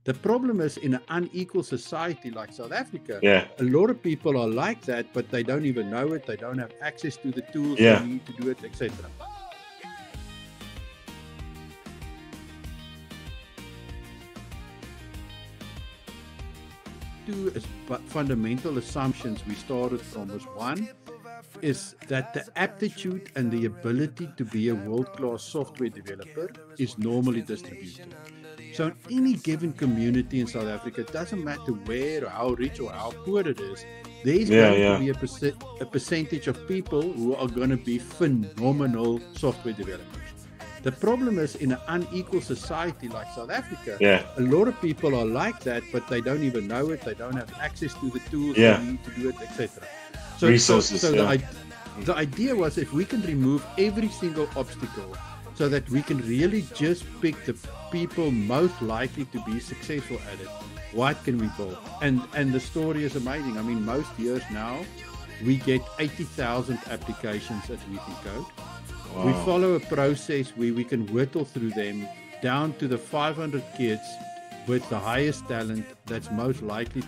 The problem is in an unequal society like South Africa, Yeah. a lot of people are like that, but they don't even know it. They don't have access to the tools Yeah. they need to do it, etc. Two fundamental assumptions we started from was one is that the aptitude and the ability to be a world-class software developer is normally distributed. So in any given community in South Africa, it doesn't matter where or how rich or how poor it is, there's going to be a percentage of people who are going to be phenomenal software developers. The problem is in an unequal society like South Africa, a lot of people are like that, but they don't even know it. They don't have access to the tools they need to do it, etc. So, resources. The idea was if we can remove every single obstacle so that we can really just pick the people most likely to be successful at it, what can we build? And the story is amazing. I mean, most years now, we get 80,000 applications that we can code. Wow. We follow a process where we can whittle through them down to the 500 kids with the highest talent that's most likely to